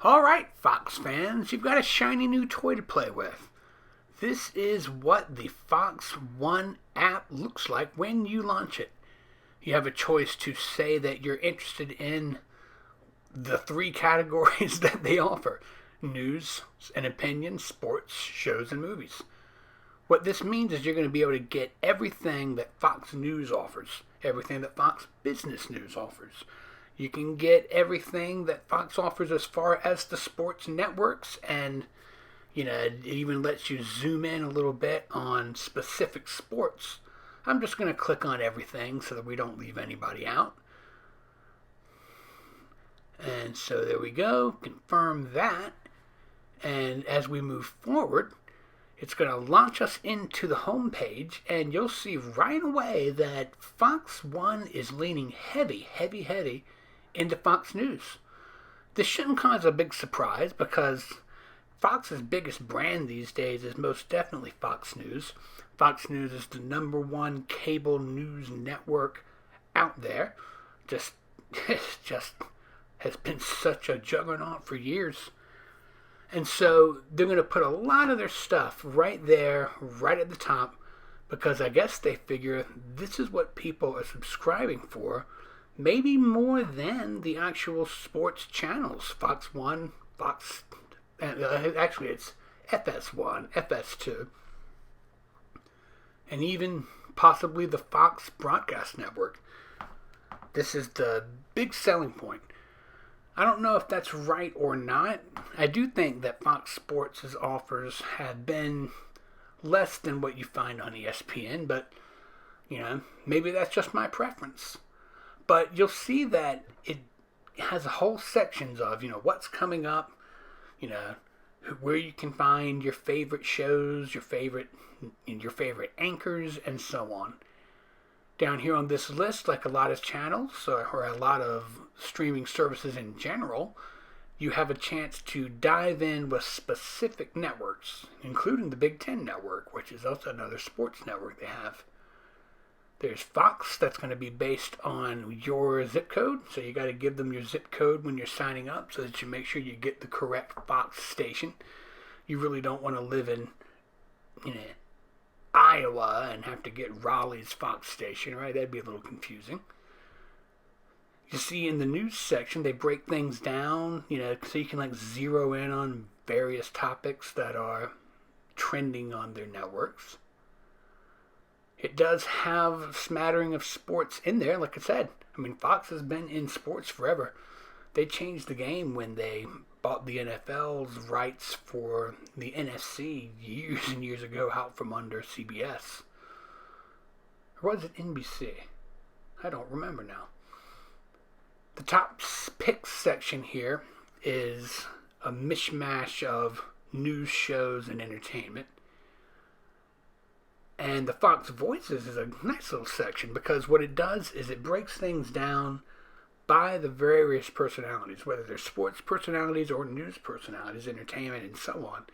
Alright, Fox fans, you've got a shiny new toy to play with. This is what the Fox One app looks like when you launch it. You have a choice to say that you're interested in the three categories that they offer: news and opinion, sports, shows, and movies. What this means is you're going to be able to get everything that Fox News offers, everything that Fox Business News offers. You can get everything that Fox offers as far as the sports networks, and it even lets you zoom in a little bit on specific sports. I'm just going to click on everything so that we don't leave anybody out. And so there we go, confirm that. And as we move forward, it's going to launch us into the home page, and you'll see right away that Fox One is leaning heavy into Fox News. This shouldn't cause a big surprise because Fox's biggest brand these days is most definitely Fox News. Fox News is the number one cable news network out there. Just has been such a juggernaut for years. And so they're going to put a lot of their stuff right there, right at the top, because I guess they figure this is what people are subscribing for, maybe more than the actual sports channels. Fox 1, Fox, actually it's FS1, FS2, and even possibly the Fox Broadcast Network. This is the big selling point. I don't know if that's right or not. I do think that Fox Sports' offers have been less than what you find on ESPN, but, maybe that's just my preference. But you'll see that it has whole sections of, what's coming up, where you can find your favorite shows, your favorite anchors, and so on. Down here on this list, like a lot of channels or a lot of streaming services in general, you have a chance to dive in with specific networks, including the Big Ten Network, which is also another sports network they have. There's Fox, that's going to be based on your zip code, so you got to give them your zip code when you're signing up so that you make sure you get the correct Fox station. You really don't want to live in Iowa and have to get Raleigh's Fox station, right? That'd be a little confusing. You see in the news section, they break things down, so you can zero in on various topics that are trending on their networks. It does have a smattering of sports in there, like I said. Fox has been in sports forever. They changed the game when they bought the NFL's rights for the NFC years and years ago out from under CBS. Or was it NBC? I don't remember now. The top picks section here is a mishmash of news shows and entertainment. And the Fox Voices is a nice little section because what it does is it breaks things down by the various personalities, whether they're sports personalities or news personalities, entertainment, and so on.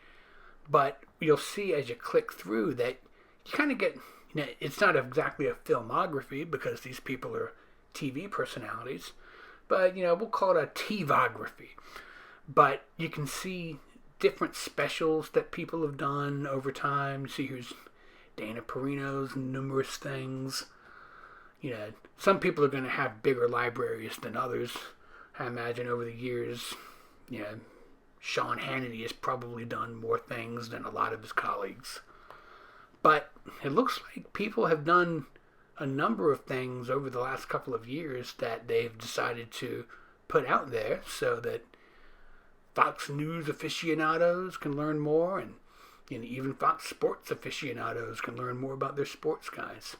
But you'll see as you click through that you kind of get, it's not exactly a filmography because these people are TV personalities, but, we'll call it a TVography. But you can see different specials that people have done over time. See, here's Dana Perino's numerous things. Some people are going to have bigger libraries than others. I imagine over the years, Sean Hannity has probably done more things than a lot of his colleagues. But it looks like people have done a number of things over the last couple of years that they've decided to put out there so that Fox News aficionados can learn more, and even Fox Sports aficionados can learn more about their sports guys.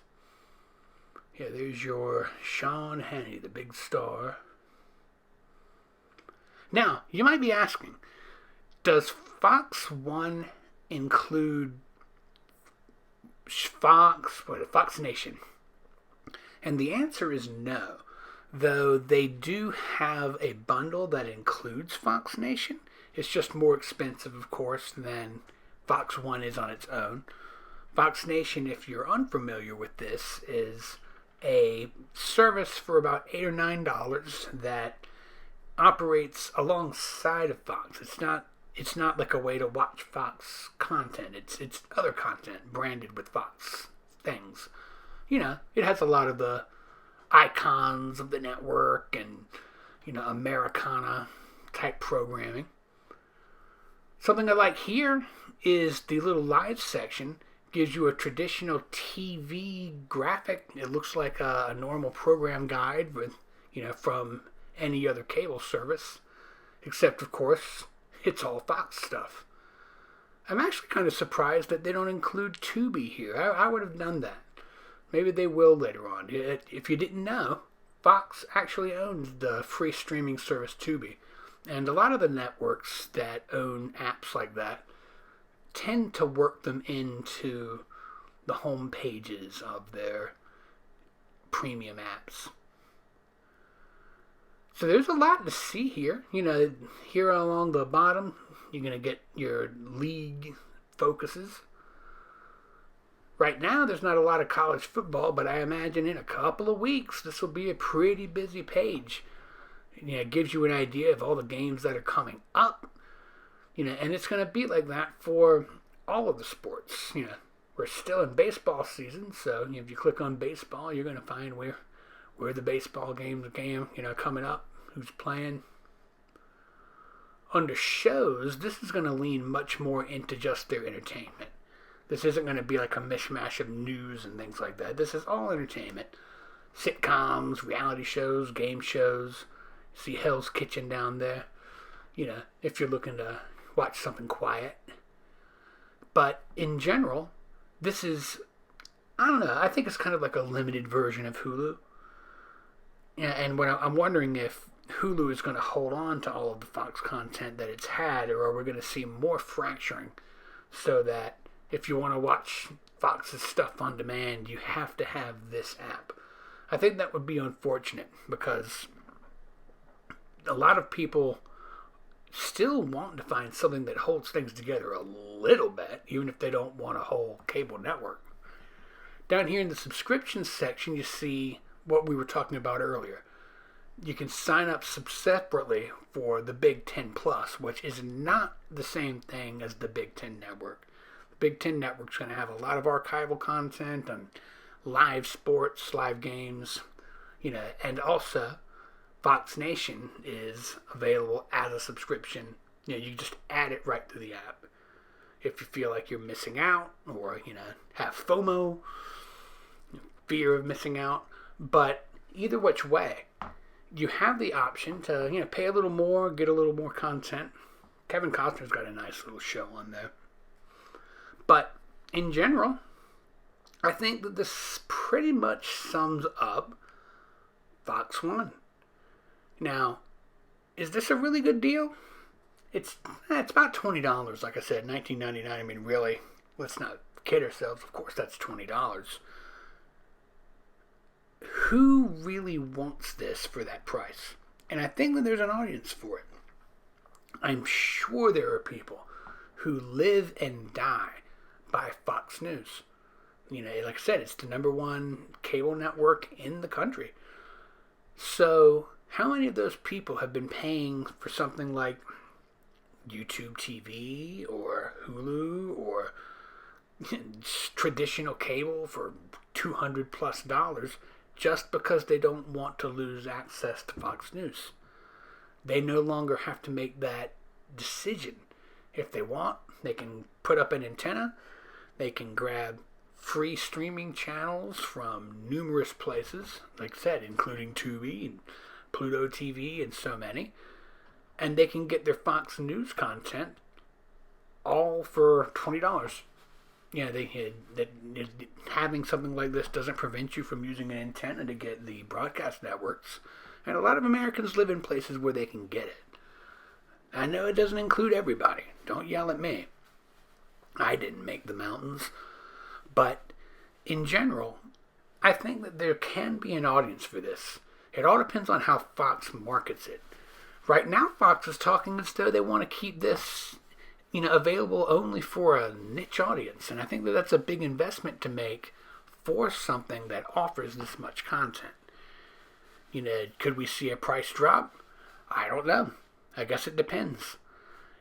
Yeah, there's your Sean Hannity, the big star. Now, you might be asking, does Fox One include Fox Nation? And the answer is no, though they do have a bundle that includes Fox Nation. It's just more expensive, of course, than Fox One is on its own. Fox Nation, if you're unfamiliar with this, is a service for about $8 or $9 that operates alongside of Fox. It's not like a way to watch Fox content. It's other content branded with Fox things. It has a lot of the icons of the network and, Americana type programming. Something I like here is the little live section gives you a traditional TV graphic. It looks like a normal program guide with, from any other cable service, except of course it's all Fox stuff. I'm actually kind of surprised that they don't include Tubi here. I would have done that. Maybe they will later on. If you didn't know, Fox actually owns the free streaming service Tubi. And a lot of the networks that own apps like that tend to work them into the home pages of their premium apps. So there's a lot to see here. Here along the bottom, you're going to get your league focuses. Right now, there's not a lot of college football, but I imagine in a couple of weeks, this will be a pretty busy page. It gives you an idea of all the games that are coming up. And it's going to be like that for all of the sports. We're still in baseball season, so if you click on baseball, you're going to find where the baseball games are coming up, who's playing. Under shows, this is going to lean much more into just their entertainment. This isn't going to be like a mishmash of news and things like that. This is all entertainment. Sitcoms, reality shows, game shows. See Hell's Kitchen down there. If you're looking to watch something quiet. But in general, this is, I don't know, I think it's kind of like a limited version of Hulu. And I'm wondering if Hulu is going to hold on to all of the Fox content that it's had, or are we going to see more fracturing so that if you want to watch Fox's stuff on demand, you have to have this app. I think that would be unfortunate because a lot of people still want to find something that holds things together a little bit, even if they don't want a whole cable network. Down here in the subscription section, you see what we were talking about earlier. You can sign up separately for the Big Ten Plus, which is not the same thing as the Big Ten Network. The Big Ten Network's going to have a lot of archival content and live sports, live games, and also Fox Nation is available as a subscription. You just add it right to the app. If you feel like you're missing out or, have FOMO, fear of missing out. But either which way, you have the option to, pay a little more, get a little more content. Kevin Costner's got a nice little show on there. But in general, I think that this pretty much sums up Fox One. Now, is this a really good deal? It's about $20, like I said, $19.99. I mean, really, let's not kid ourselves. Of course, that's $20. Who really wants this for that price? And I think that there's an audience for it. I'm sure there are people who live and die by Fox News. Like I said, it's the number one cable network in the country. So how many of those people have been paying for something like YouTube TV or Hulu or traditional cable for $200 plus just because they don't want to lose access to Fox News? They no longer have to make that decision. If they want, they can put up an antenna. They can grab free streaming channels from numerous places, like I said, including Tubi and Pluto TV and so many. And they can get their Fox News content all for $20. Having something like this doesn't prevent you from using an antenna to get the broadcast networks. And a lot of Americans live in places where they can get it. I know it doesn't include everybody. Don't yell at me. I didn't make the mountains. But in general, I think that there can be an audience for this. It all depends on how Fox markets it. Right now, Fox is talking as though they want to keep this, available only for a niche audience. And I think that that's a big investment to make for something that offers this much content. Could we see a price drop? I don't know. I guess it depends.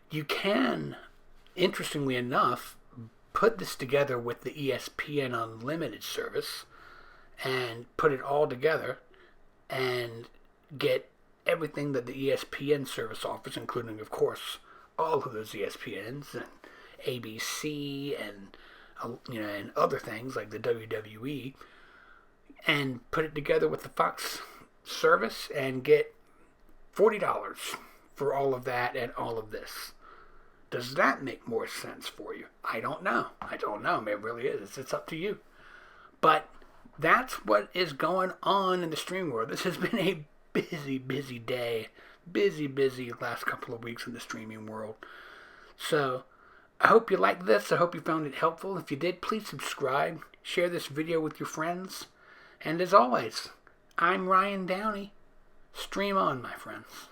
You can, interestingly enough, put this together with the ESPN Unlimited service and put it all together and get everything that the ESPN service offers, including, of course, all of those ESPNs and ABC and and other things like the WWE, and put it together with the Fox service and get $40 for all of that and all of this. Does that make more sense for you? I don't know. It really is. It's up to you. But that's what is going on in the streaming world. This has been a busy day. Busy last couple of weeks in the streaming world. So, I hope you liked this. I hope you found it helpful. If you did, please subscribe. Share this video with your friends. And as always, I'm Ryan Downey. Stream on, my friends.